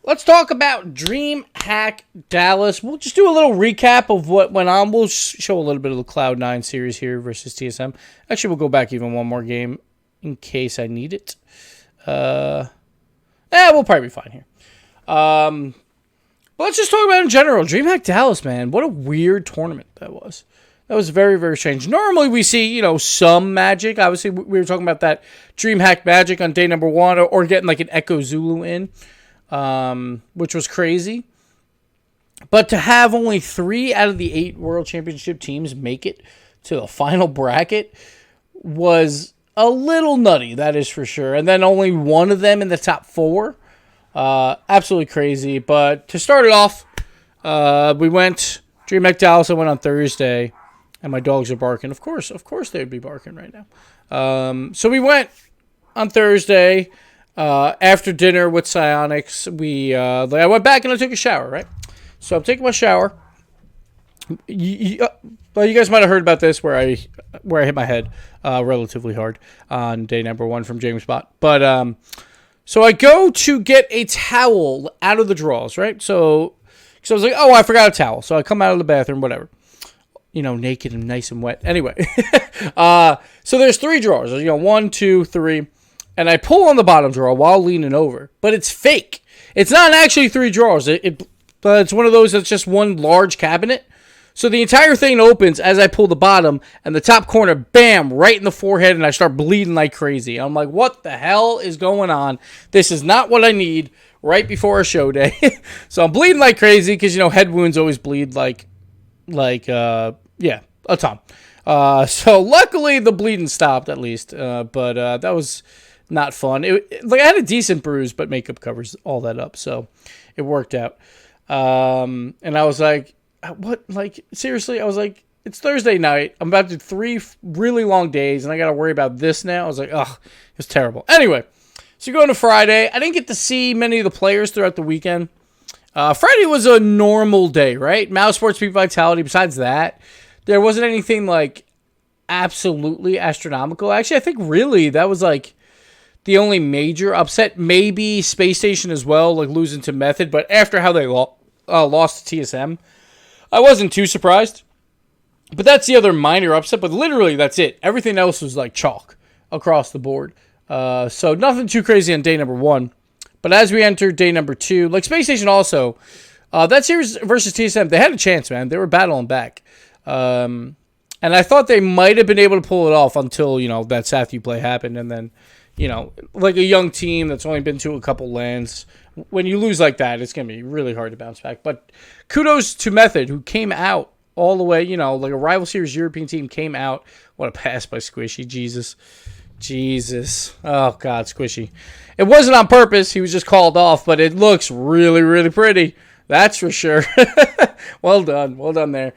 Let's talk about DreamHack Dallas. We'll just do a little recap of what went on. We'll show a little bit of the Cloud9 series here versus TSM. Actually, we'll go back even one more game in case I need it. We'll probably be fine here. But let's just talk about it in general. DreamHack Dallas, man. What a weird tournament that was. That was very, very strange. Normally we see, some magic. Obviously, we were talking about that DreamHack magic on day number 1 or getting like an Echo Zulu in. Which was crazy. But to have only 3 out of the 8 World Championship teams make it to the final bracket was a little nutty, that is for sure. And then only one of them in the top 4. Absolutely crazy. But to start it off, DreamHack Dallas, I went on Thursday, and my dogs are barking. Of course they would be barking right now. So we went on Thursday. After dinner with Psionics, I went back and I took a shower, right? So I'm taking my shower. You guys might have heard about this where I hit my head relatively hard on day number 1 from James Bott. But so I go to get a towel out of the drawers, right? So I was like, oh, I forgot a towel. So I come out of the bathroom, whatever. Naked and nice and wet. Anyway, so there's 3 drawers. 1, 2, 3. And I pull on the bottom drawer while leaning over. But it's fake. It's not actually 3 drawers. But it's one of those that's just one large cabinet. So the entire thing opens as I pull the bottom. And the top corner, bam, right in the forehead. And I start bleeding like crazy. I'm like, what the hell is going on? This is not what I need right before a show day. So I'm bleeding like crazy. Because, head wounds always bleed a ton. So luckily the bleeding stopped at least. But that was not fun. I had a decent bruise, but makeup covers all that up, so it worked out. And I was like, what? Like, seriously? I was like, it's Thursday night. I'm about to do 3 really long days, and I got to worry about this now. I was like, ugh, it's terrible. Anyway, so going to Friday. I didn't get to see many of the players throughout the weekend. Friday was a normal day, right? Mouse Sports Peak Vitality. Besides that, there wasn't anything like absolutely astronomical. Actually, I think really that was like the only major upset, maybe Space Station as well, like losing to Method. But after how they lost to TSM, I wasn't too surprised. But that's the other minor upset. But literally, that's it. Everything else was like chalk across the board. So nothing too crazy on day number 1. But as we enter day number 2, like Space Station also, that series versus TSM, they had a chance, man. They were battling back. And I thought they might have been able to pull it off until, that Sathu play happened. And then, like a young team that's only been to a couple lands, when you lose like that, it's going to be really hard to bounce back. But kudos to Method, who came out all the way, like a rival series European team came out. What a pass by Squishy. Jesus. Oh, God, Squishy. It wasn't on purpose. He was just called off, but it looks really, really pretty. That's for sure. Well done there.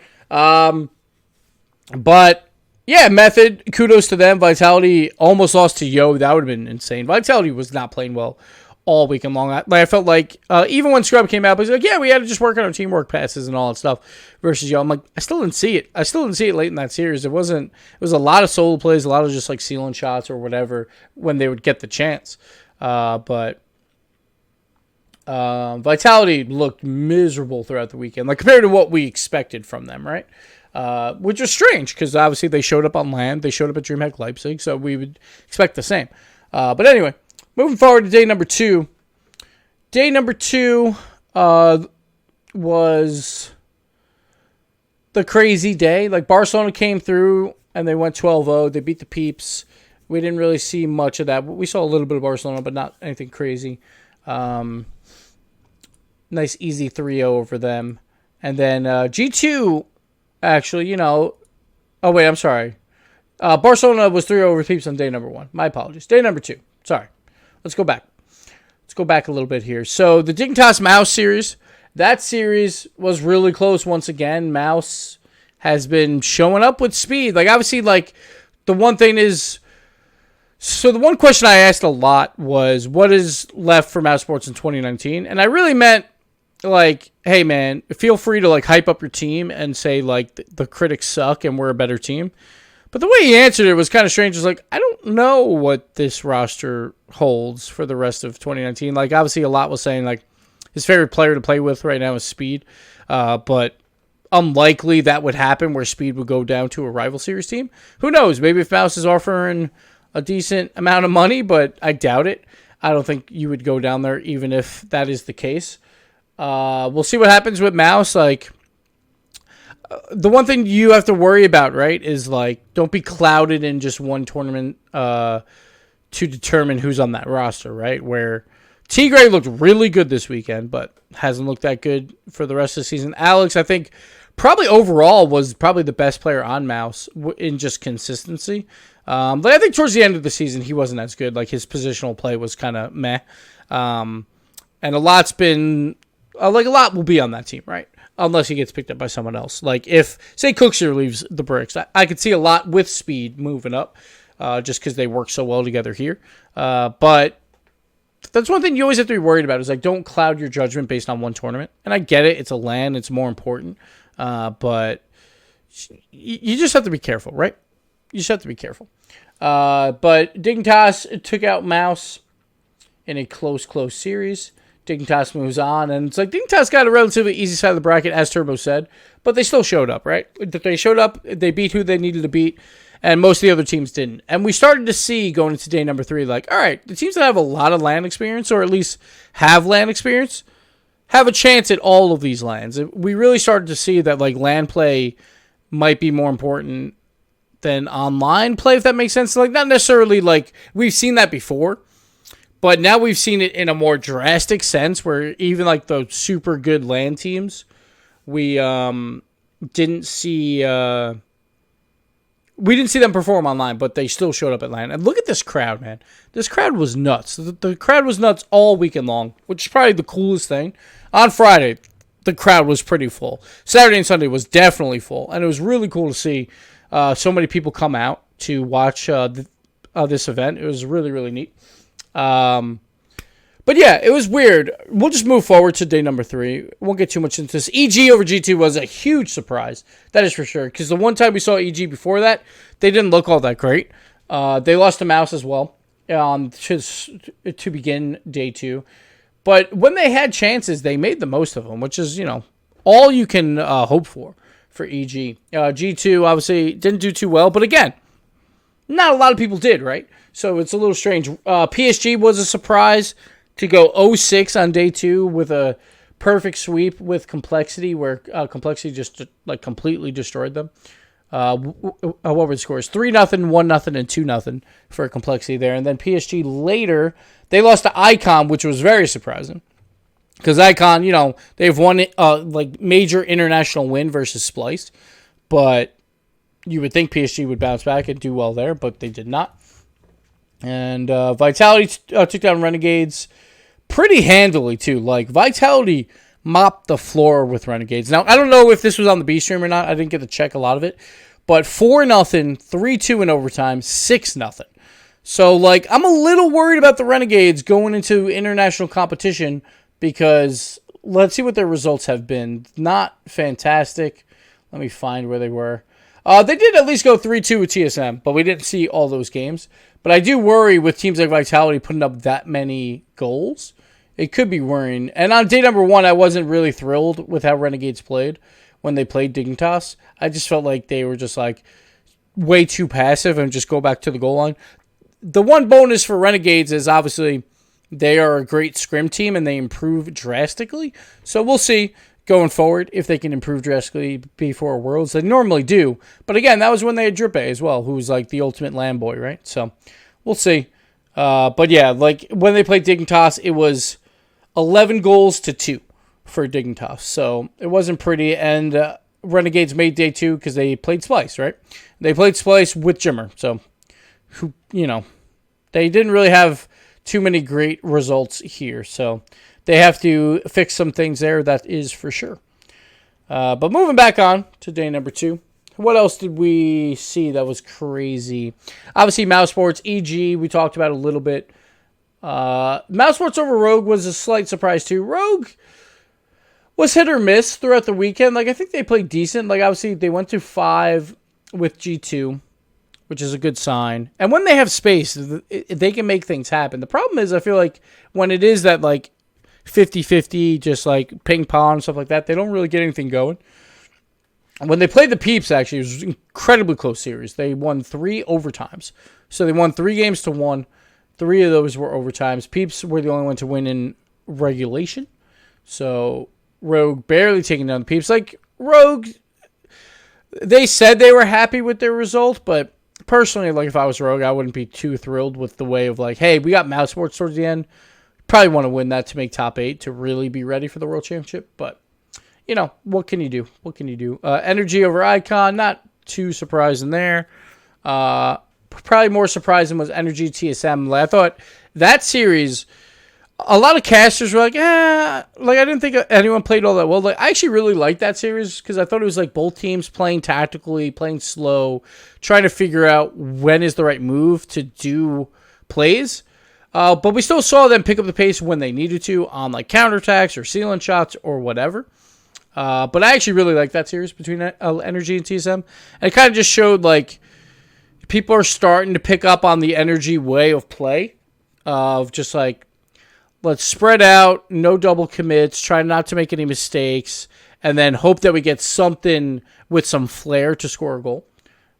But yeah, Method, kudos to them. Vitality almost lost to Yo. That would have been insane. Vitality was not playing well all weekend long. I felt like even when Scrub came out, he was like, yeah, we had to just work on our teamwork passes and all that stuff versus Yo. I'm like, I still didn't see it late in that series. It was a lot of solo plays, a lot of just like sealing shots or whatever when they would get the chance. But Vitality looked miserable throughout the weekend, like compared to what we expected from them, right? Which was strange because obviously they showed up on land. They showed up at DreamHack Leipzig, so we would expect the same. But anyway, moving forward to day number 2. Day number 2 was the crazy day. Like Barcelona came through and they went 12-0. They beat the Peeps. We didn't really see much of that. We saw a little bit of Barcelona, but not anything crazy. Nice easy 3-0 over them. And then G2... Actually, oh wait, I'm sorry. Barcelona was 3-0 over Peeps on day number 1. My apologies. Day number 2. Sorry. Let's go back. Let's go back a little bit here. So the Dignitas Mouse series, that series was really close once again. Mouse has been showing up with speed. Like obviously, like the one thing is, so the one question I asked a lot was, what is left for Mouse Sports in 2019? And I really meant, like, hey man, feel free to like hype up your team and say like the critics suck and we're a better team. But the way he answered it was kind of strange. It's like, I don't know what this roster holds for the rest of 2019. Like obviously a lot was saying like, his favorite player to play with right now is Speed. But unlikely that would happen where Speed would go down to a rival series team. Who knows? Maybe if Mouse is offering a decent amount of money, but I doubt it. I don't think you would go down there even if that is the case. We'll see what happens with Mouse. Like, the one thing you have to worry about, right, is like, don't be clouded in just one tournament to determine who's on that roster, right? Where T-Gray looked really good this weekend, but hasn't looked that good for the rest of the season. Alex, I think, probably overall was probably the best player on Mouse in just consistency. But I think towards the end of the season, he wasn't as good. Like, his positional play was kind of meh. And a lot will be on that team, right? Unless he gets picked up by someone else. Like, if, say, Cookser leaves the Bricks, I could see a lot with Speed moving up just because they work so well together here. But that's one thing you always have to be worried about is, like, don't cloud your judgment based on one tournament. And I get it. It's a LAN. It's more important. But you just have to be careful, right? You just have to be careful. But Dignitas took out Mouse in a close series. Dignitas moves on, and it's like Dignitas got a relatively easy side of the bracket, as Turbo said, but they still showed up, right? They showed up, they beat who they needed to beat, and most of the other teams didn't. And we started to see going into day number 3, like, all right, the teams that have a lot of LAN experience, or at least have LAN experience, have a chance at all of these LANs. We really started to see that, like, LAN play might be more important than online play, if that makes sense. Like, not necessarily, like, we've seen that before, but now we've seen it in a more drastic sense where even, like, the super good LAN teams, we didn't see them perform online, but they still showed up at LAN. And look at this crowd, man. This crowd was nuts. The crowd was nuts all weekend long, which is probably the coolest thing. On Friday, the crowd was pretty full. Saturday and Sunday was definitely full, and it was really cool to see so many people come out to watch this event. It was really, really neat. But yeah, it was weird. We'll just move forward to day number 3. Won't get too much into this. EG over G2 was a huge surprise. That is for sure. Because the one time we saw EG before that, they didn't look all that great. They lost to Mouse as well to begin day 2. But when they had chances, they made the most of them, which is, all you can hope for EG. G2 obviously didn't do too well. But again, not a lot of people did, right? So it's a little strange. PSG was a surprise to go 0-6 on day 2 with a perfect sweep with Complexity, where Complexity just completely destroyed them. What were the scores? 3-0, 1-0, and 2-0 for Complexity there. And then PSG later, they lost to Icon, which was very surprising. Because Icon, they've won major international win versus Spliced. But you would think PSG would bounce back and do well there, but they did not. And Vitality took down Renegades pretty handily, too. Like, Vitality mopped the floor with Renegades. Now, I don't know if this was on the B stream or not. I didn't get to check a lot of it. But 4-0, 3-2 in overtime, 6-0. So, like, I'm a little worried about the Renegades going into international competition because let's see what their results have been. Not fantastic. Let me find where they were. They did at least go 3-2 with TSM, but we didn't see all those games. But I do worry with teams like Vitality putting up that many goals. It could be worrying. And on day number 1, I wasn't really thrilled with how Renegades played when they played Dignitas. I just felt like they were just like way too passive and just go back to the goal line. The one bonus for Renegades is obviously they are a great scrim team and they improve drastically. So we'll see going forward if they can improve drastically before Worlds. They normally do. But again, that was when they had Drippe as well, who was like the ultimate land boy, right? So we'll see. But yeah, like when they played Dignitas, it was 11 goals to 2 for Dignitas. So it wasn't pretty. And Renegades made day 2 because they played Splice, right? They played Splice with Jimmer. So, they didn't really have too many great results here. So they have to fix some things there, that is for sure. But moving back on to day number 2. What else did we see that was crazy? Obviously, Mouse Sports, EG, we talked about a little bit. Mouse Sports over Rogue was a slight surprise too. Rogue was hit or miss throughout the weekend. Like, I think they played decent. Like, obviously, they went to 5 with G2, which is a good sign. And when they have space, they can make things happen. The problem is, I feel like when it is that, like, 50-50, just like ping pong and stuff like that. They don't really get anything going. When they played the Peeps, actually, it was an incredibly close series. They won 3 overtimes. So they won 3-1. 3 of those were overtimes. Peeps were the only one to win in regulation. So Rogue barely taking down the Peeps. Like, Rogue, they said they were happy with their result, but personally, like, if I was Rogue, I wouldn't be too thrilled with the way of, like, hey, we got Mouse Sports towards the end. Probably want to win that to make top 8 to really be ready for the World Championship. But, you know, what can you do? What can you do? Energy over Icon, not too surprising there. Probably more surprising was Energy TSM. I thought that series, a lot of casters were like, like, I didn't think anyone played all that well. Like, I actually really liked that series because I thought it was like both teams playing tactically, playing slow, trying to figure out when is the right move to do plays. But we still saw them pick up the pace when they needed to on like counterattacks or sealant shots or whatever. But I actually really liked that series between Energy and TSM. And it kind of just showed like people are starting to pick up on the Energy way of play of just like, let's spread out, no double commits, try not to make any mistakes, and then hope that we get something with some flair to score a goal.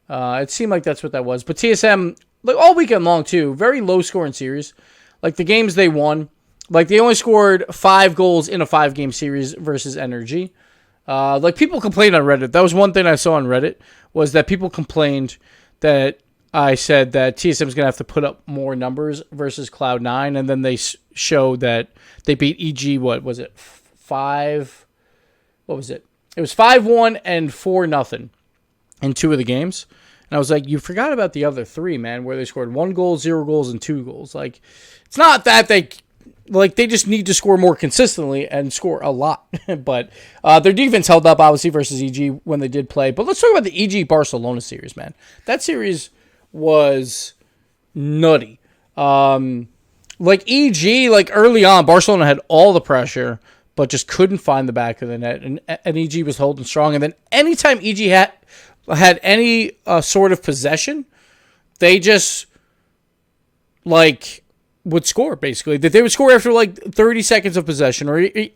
It seemed like that's what that was. But TSM, like all weekend long too, very low scoring series. Like the games they won, like they only scored 5 goals in a 5-game series versus Energy. Like people complained on Reddit. That was one thing I saw on Reddit was that people complained that I said that TSM is going to have to put up more numbers versus Cloud9, and then they showed that they beat EG, what was it, 5? What was it? It was 5-1 and 4-0 in 2 of the games. And I was like, you forgot about the other 3, man, where they scored 1 goal, 0 goals, and 2 goals. Like, it's not that they just need to score more consistently and score a lot. But their defense held up, obviously, versus EG when they did play. But let's talk about the EG-Barcelona series, man. That series was nutty. Like EG, like early on, Barcelona had all the pressure, but just couldn't find the back of the net, and EG was holding strong. And then anytime EG had any sort of possession, they just like would score, basically. That they would score after like 30 seconds of possession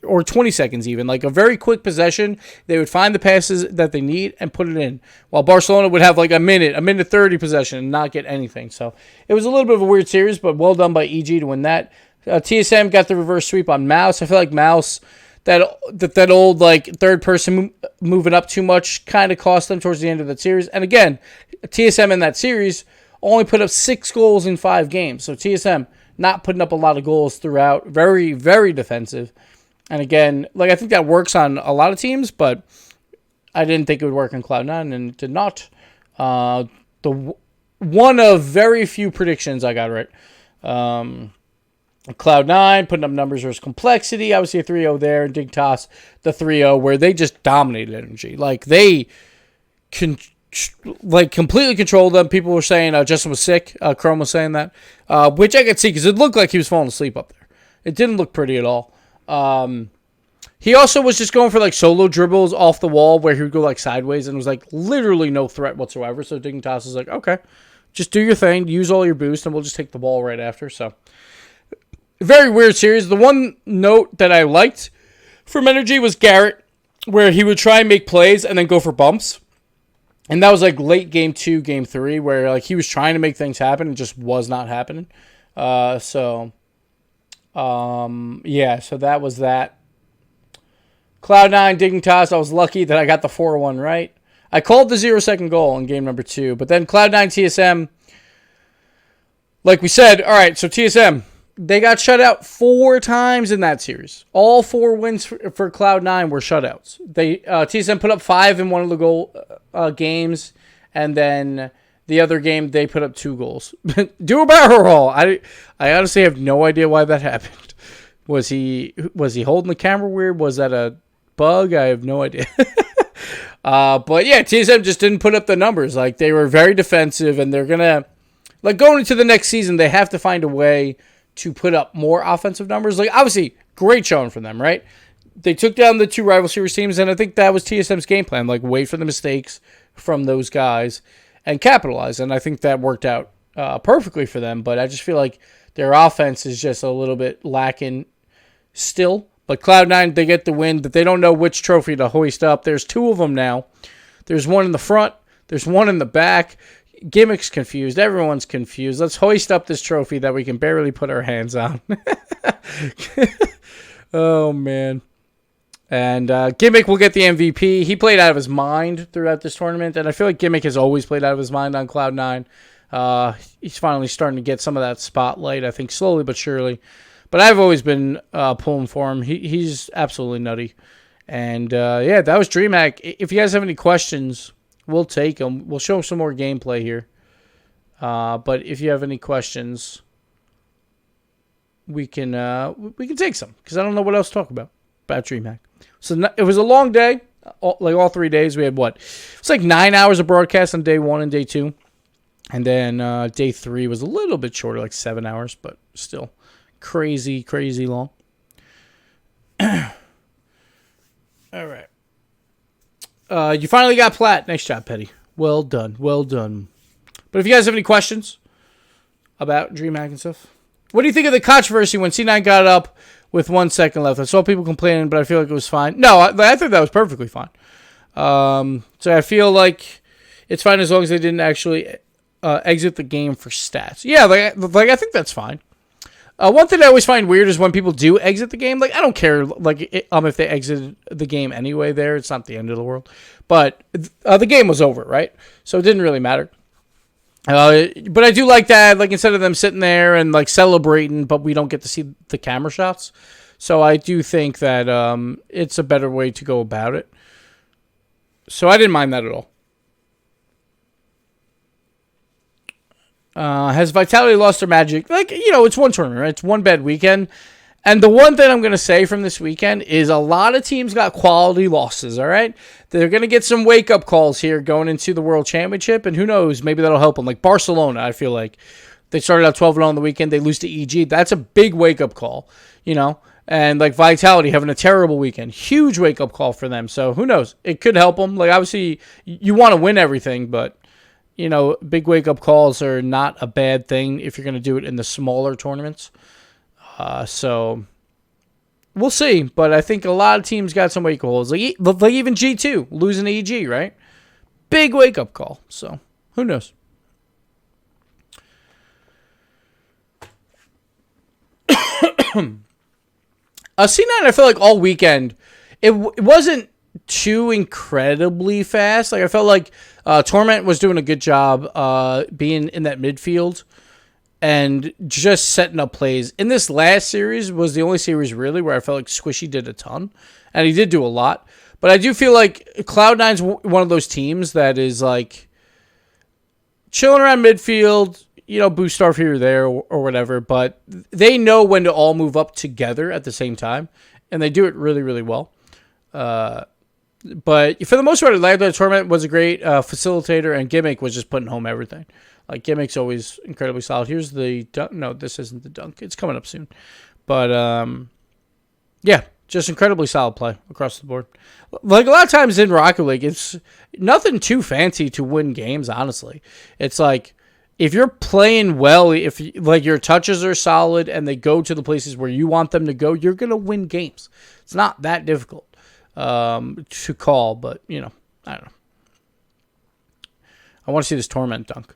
or 20 seconds even. Like a very quick possession, they would find the passes that they need and put it in. While Barcelona would have like a minute 30 possession and not get anything. So it was a little bit of a weird series, but well done by EG to win that. TSM got the reverse sweep on Mouse. I feel like Mouse, that old like third person moving up too much kind of cost them towards the end of that series. And again, TSM in that series only put up 6 goals in 5 games. So TSM not putting up a lot of goals throughout. Very, very defensive. And again, like I think that works on a lot of teams, but I didn't think it would work on Cloud9, and it did not. The one of very few predictions I got right. Cloud9 putting up numbers versus Complexity. Obviously a 3-0 there. And Dignitas, the 3-0, where they just dominated Energy. Like they completely controlled them. People were saying Justin was sick. Chrome was saying that, which I could see because it looked like he was falling asleep up there. It didn't look pretty at all. He also was just going for like solo dribbles off the wall where he would go like sideways and was like literally no threat whatsoever. So Dignitas was like, okay, just do your thing, use all your boost, and we'll just take the ball right after. So very weird series. The one note that I liked from Energy was Garrett, where he would try and make plays and then go for bumps. And that was like late game 2, game 3, where like he was trying to make things happen and just was not happening. Yeah, so that was that. Cloud9, Dignitas, I was lucky that I got the 4-1 right. I called the 0-second goal in game number 2, but then Cloud9, TSM, like we said, all right, so TSM, they got shut out 4 times in that series. All 4 wins for Cloud9 were shutouts. TSM put up 5 in one of the goal games, and then the other game they put up 2 goals. Do a barrel roll. I honestly have no idea why that happened. Was he holding the camera weird? Was that a bug? I have no idea. But yeah, TSM just didn't put up the numbers. Like they were very defensive, and they're gonna going into the next season. They have to find a way to put up more offensive numbers. Like, obviously, great showing from them, right? They took down the 2 rival series teams, and I think that was TSM's game plan. Like, wait for the mistakes from those guys and capitalize. And I think that worked out perfectly for them. But I just feel like their offense is just a little bit lacking still. But Cloud9, they get the win, but they don't know which trophy to hoist up. There's 2 of them now. There's one in the front. There's one in the back. Gimmick's confused. Everyone's confused. Let's hoist up this trophy that we can barely put our hands on. Oh, man. And Gimmick will get the MVP. He played out of his mind throughout this tournament, and I feel like Gimmick has always played out of his mind on Cloud9. He's finally starting to get some of that spotlight, I think, slowly but surely. But I've always been pulling for him. He's absolutely nutty. And, yeah, that was DreamHack. If you guys have any questions, we'll take them. We'll show some more gameplay here. But if you have any questions, we can take some, because I don't know what else to talk about DreamHack. So it was a long day, all 3 days. We had what? It's like 9 hours of broadcast on day 1 and day 2. And then day 3 was a little bit shorter, like 7 hours, but still crazy, crazy long. All right. You finally got plat. Nice job, Petty. Well done. Well done. But if you guys have any questions about DreamHack and stuff, what do you think of the controversy when C9 got up with 1 second left? I saw people complaining, but I feel like it was fine. No, I think that was perfectly fine. So I feel like it's fine as long as they didn't actually exit the game for stats. Yeah, like I think that's fine. One thing I always find weird is when people do exit the game. Like, I don't care if they exited the game anyway there. It's not the end of the world. But the game was over, right? So it didn't really matter. But I do like that, like, instead of them sitting there and, like, celebrating, but we don't get to see the camera shots. So I do think that it's a better way to go about it. So I didn't mind that at all. Has Vitality lost their magic? Like, it's one tournament, right? It's one bad weekend. And the one thing I'm going to say from this weekend is a lot of teams got quality losses, all right? They're going to get some wake-up calls here going into the World Championship, and who knows, maybe that'll help them. Like Barcelona, I feel like. They started out 12-0 on the weekend. They lose to EG. That's a big wake-up call, And, like, Vitality having a terrible weekend. Huge wake-up call for them. So, who knows? It could help them. Like, obviously, you want to win everything, but big wake-up calls are not a bad thing if you're going to do it in the smaller tournaments. So we'll see. But I think a lot of teams got some wake-up calls. Like even G2 losing to EG, right? Big wake-up call. So who knows? C9, I feel like all weekend, it wasn't too incredibly fast. Like, I felt like Torment was doing a good job being in that midfield and just setting up plays. In this last series was the only series really where I felt like Squishy did a ton, and he did do a lot. But I do feel like Cloud9's one of those teams that is like chilling around midfield, boost star here or there or whatever, but they know when to all move up together at the same time, and they do it really, really well. But for the most part, the tournament was a great facilitator, and Gimmick was just putting home everything. Like, Gimmick's always incredibly solid. Here's the dunk. No, this isn't the dunk. It's coming up soon. But, yeah, just incredibly solid play across the board. Like, a lot of times in Rocket League, it's nothing too fancy to win games, honestly. It's like, if you're playing well, if like your touches are solid and they go to the places where you want them to go, you're going to win games. It's not that difficult to call, but, I don't know. I want to see this Torment dunk.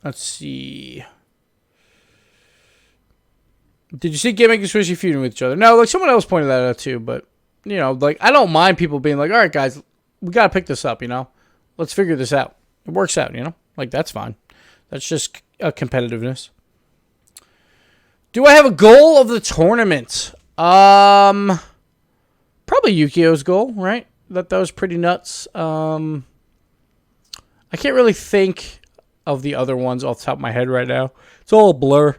Let's see. Did you see Gimmick and Swishy feuding with each other? No, like, someone else pointed that out too, but, like, I don't mind people being like, all right, guys, we got to pick this up, Let's figure this out. It works out, Like, that's fine. That's just a competitiveness. Do I have a goal of the tournament? Probably Yukio's goal, right? That was pretty nuts. I can't really think of the other ones off the top of my head right now. It's all a blur.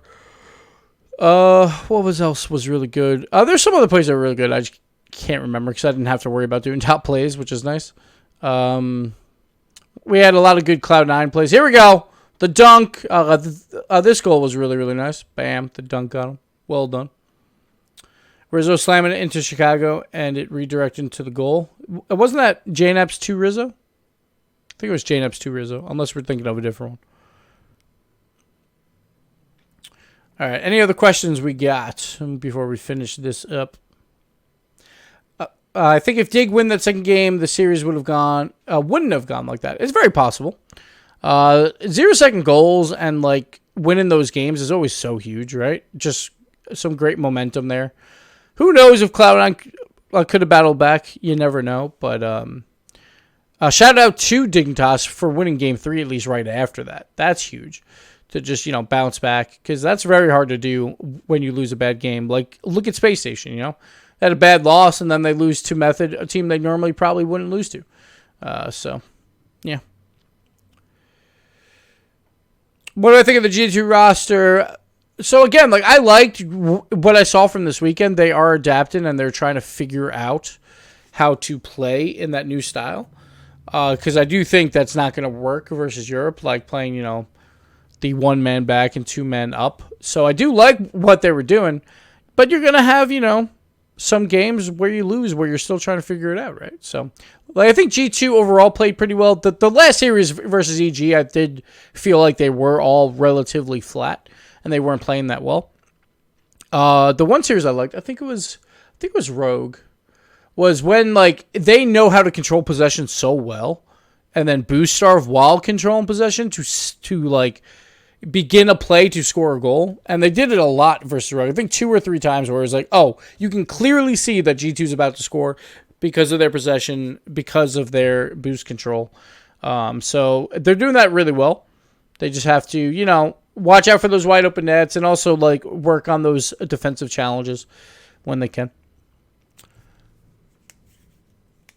What else was really good? There's some other plays that were really good. I just can't remember because I didn't have to worry about doing top plays, which is nice. We had a lot of good Cloud9 plays. Here we go. The dunk. This goal was really, really nice. Bam. The dunk got him. Well done. Rizzo slamming it into Chicago, and it redirected to the goal. Wasn't that JNAP's 2 Rizzo? I think it was JNAP's 2 Rizzo, unless we're thinking of a different All right. Any other questions we got before we finish this up? I think if Dig win that second game, the series wouldn't have gone like that. It's very possible. 0-second goals and like winning those games is always so huge, right? Just some great momentum there. Who knows if Cloud9 could have battled back? You never know. But shout out to Dignitas for winning Game 3 at least right after that. That's huge to just bounce back because that's very hard to do when you lose a bad game. Like look at Space Station, They had a bad loss and then they lose to Method, a team they normally probably wouldn't lose to. So yeah. What do I think of the G2 roster? So again, like I liked what I saw from this weekend. They are adapting and they're trying to figure out how to play in that new style. Because I do think that's not going to work versus Europe, like playing, the 1 man back and 2 men up. So I do like what they were doing, but you're going to have, some games where you lose, where you're still trying to figure it out, right? So, like I think G2 overall played pretty well. The last series versus EG, I did feel like they were all relatively flat and they weren't playing that well. The one series I liked, I think it was Rogue, was when like they know how to control possession so well, and then boost Starve while controlling possession to like begin a play to score a goal. And they did it a lot versus Rogue. I think 2 or 3 times where it's like, oh, you can clearly see that G2's about to score because of their possession, because of their boost control. So they're doing that really well. They just have to, watch out for those wide open nets and also like work on those defensive challenges when they can.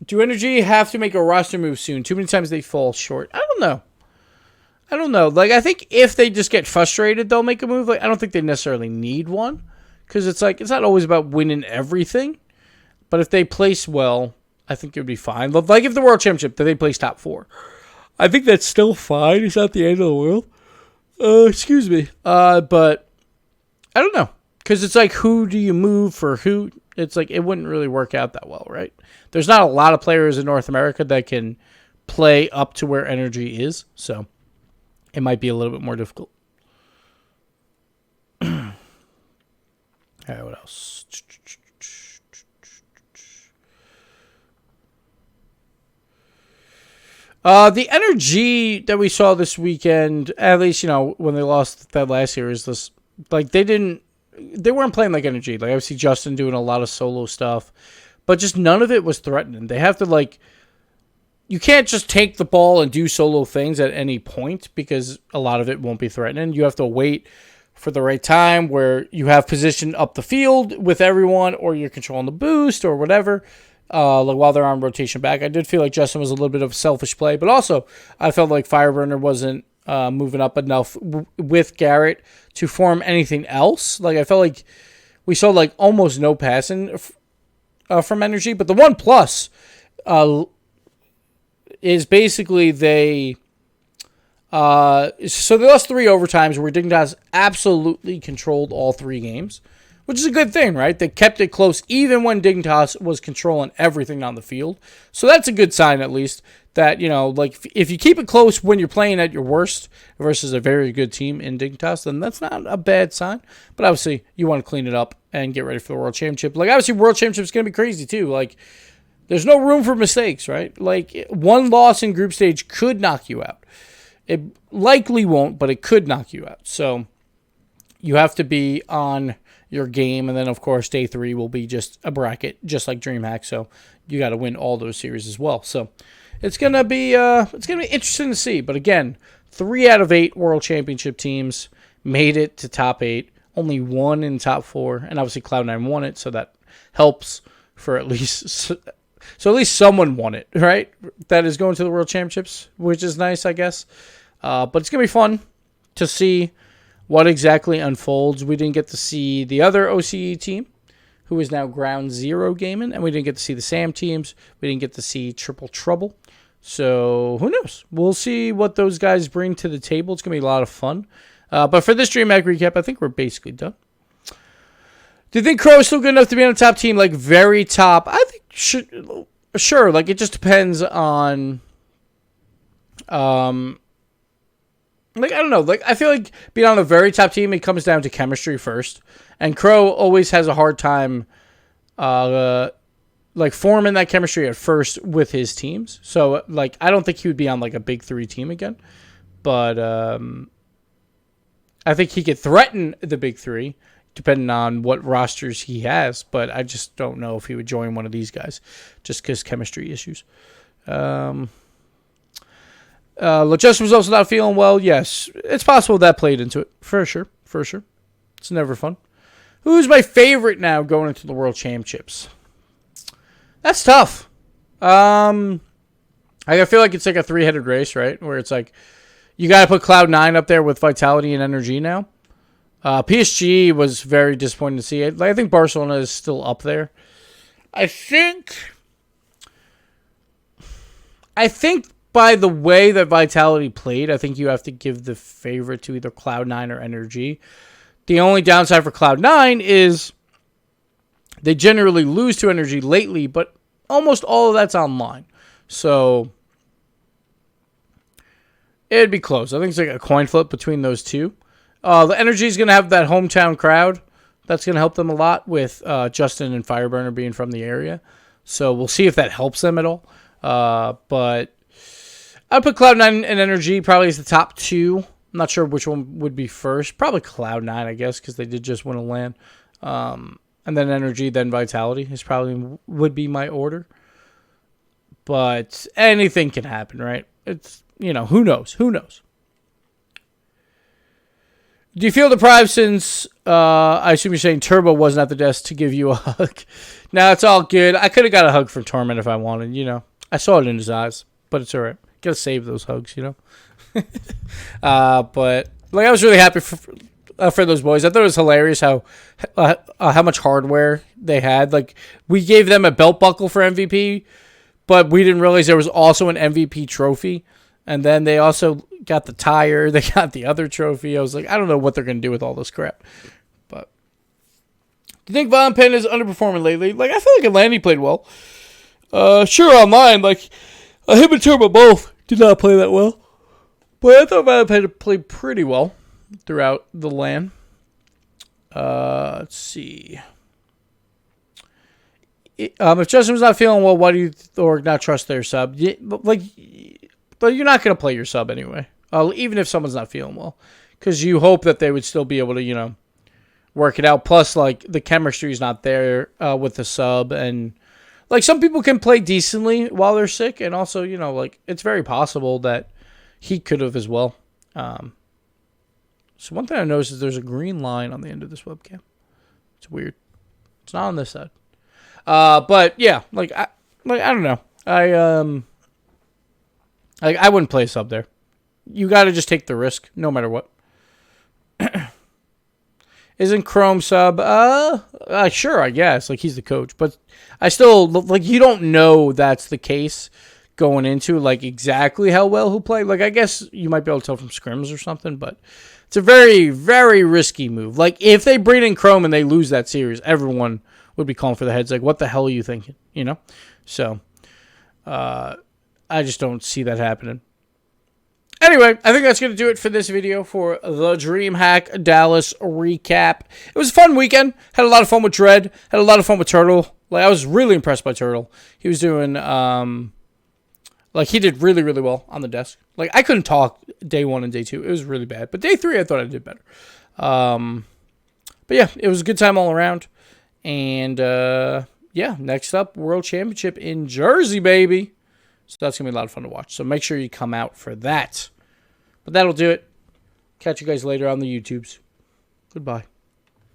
Do Energy have to make a roster move soon? Too many times they fall short. I don't know. Like, I think if they just get frustrated, they'll make a move. Like, I don't think they necessarily need one. Because it's like, it's not always about winning everything. But if they place well, I think it would be fine. Like, if the World Championship, that they place top 4. I think that's still fine. It's not the end of the world. Excuse me. But, I don't know. Because it's like, who do you move for who? It's like, it wouldn't really work out that well, right? There's not a lot of players in North America that can play up to where Energy is. So, it might be a little bit more difficult. All right, what else? The energy that we saw this weekend, at least, when they lost that last series, this like they weren't playing like energy. Like I see Justin doing a lot of solo stuff, but just none of it was threatening. They have to you can't just take the ball and do solo things at any point because a lot of it won't be threatening. You have to wait for the right time where you have position up the field with everyone or you're controlling the boost or whatever. While they're on rotation back. I did feel like Justin was a little bit of a selfish play, but also I felt like Fireburner wasn't moving up enough with Garrett to form anything else. Like I felt like we saw like almost no passing from Energy, but the one plus is basically so they lost 3 overtimes where Dignitas absolutely controlled all 3 games. Which is a good thing, right? They kept it close even when Dignitas was controlling everything on the field. So that's a good sign, at least, that, if you keep it close when you're playing at your worst versus a very good team in Dignitas, then that's not a bad sign. But obviously, you want to clean it up and get ready for the World Championship. Like, obviously, World Championship is going to be crazy, too. Like, there's no room for mistakes, right? Like, one loss in group stage could knock you out. It likely won't, but it could knock you out. So, you have to be on your game, and then of course day 3 will be just a bracket, just like DreamHack. So you got to win all those series as well. So it's gonna be interesting to see. But again, 3 out of 8 World Championship teams made it to top 8. Only 1 in top 4, and obviously Cloud9 won it, so that helps for at least. So at least someone won it, right? That is going to the World Championships, which is nice, I guess. But it's gonna be fun to see what exactly unfolds. We didn't get to see the other OCE team, who is now Ground Zero Gaming, and we didn't get to see the SAM teams. We didn't get to see Triple Trouble. So who knows? We'll see what those guys bring to the table. It's going to be a lot of fun. But for this DreamHack recap, I think we're basically done. Do you think Crow is still good enough to be on a top team, like very top? I think sure. Like it just depends on Like, I don't know. Like, I feel like being on a very top team, it comes down to chemistry first. And Crow always has a hard time, like, forming that chemistry at first with his teams. So, like, I don't think he would be on, like, a big three team again. But I think he could threaten the big three, depending on what rosters he has. But I just don't know if he would join one of these guys, just because chemistry issues. LeJust was also not feeling well. Yes, it's possible that played into it. For sure. For sure. It's never fun. Who's my favorite now going into the World Championships? That's tough. I feel like it's like a three-headed race, right? Where it's like, you got to put Cloud9 up there with Vitality and Energy now. PSG was very disappointing to see. I think Barcelona is still up there. I think by the way that Vitality played, I think you have to give the favorite to either Cloud9 or Energy. The only downside for Cloud9 is they generally lose to Energy lately, but almost all of that's online. So it'd be close. I think it's like a coin flip between those two. The Energy is going to have that hometown crowd. That's going to help them a lot with Justin and Fireburner being from the area. So we'll see if that helps them at all. But I'd put Cloud9 and Energy probably as the top two. I'm not sure which one would be first. Probably Cloud9, I guess, because they did just win a LAN. And then Energy, then Vitality is probably would be my order. But anything can happen, right? It's, who knows? Who knows? Do you feel deprived since, I assume you're saying Turbo wasn't at the desk to give you a hug? Now it's all good. I could have got a hug from Torment if I wanted, I saw it in his eyes, but it's all right. Got to save those hugs, But, like, I was really happy for those boys. I thought it was hilarious how much hardware they had. Like, we gave them a belt buckle for MVP, but we didn't realize there was also an MVP trophy. And then they also got the tire. They got the other trophy. I was like, I don't know what they're going to do with all this crap. But do you think Von Penn is underperforming lately? Like, I feel like Atlanti played well. Sure, online, like, him and Turbo both did not play that well. But I thought Von Penn played pretty well throughout the LAN. Let's see. If Justin was not feeling well, why do you or not trust their sub? But you're not going to play your sub anyway, even if someone's not feeling well, because you hope that they would still be able to, work it out. Plus, like, the chemistry is not there with the sub, and like some people can play decently while they're sick, and also, like, it's very possible that he could have as well. So one thing I noticed is there's a green line on the end of this webcam. It's weird. It's not on this side. But yeah, I don't know. I wouldn't play a sub there. You got to just take the risk, no matter what. Isn't Chrome sub? Sure, I guess. Like, he's the coach. But I still, like, you don't know that's the case going into, like, exactly how well he'll play. Like, I guess you might be able to tell from scrims or something, but it's a very, very risky move. Like, if they bring in Chrome and they lose that series, everyone would be calling for the heads. Like, what the hell are you thinking? So, I just don't see that happening. Anyway, I think that's going to do it for this video for the DreamHack Dallas recap. It was a fun weekend. Had a lot of fun with Dread. Had a lot of fun with Turtle. Like, I was really impressed by Turtle. He was doing, he did really, really well on the desk. Like, I couldn't talk day 1 and day 2. It was really bad. But day 3, I thought I did better. But yeah, it was a good time all around. And, next up, World Championship in Jersey, baby. So that's going to be a lot of fun to watch. So make sure you come out for that. But that'll do it. Catch you guys later on the YouTubes. Goodbye.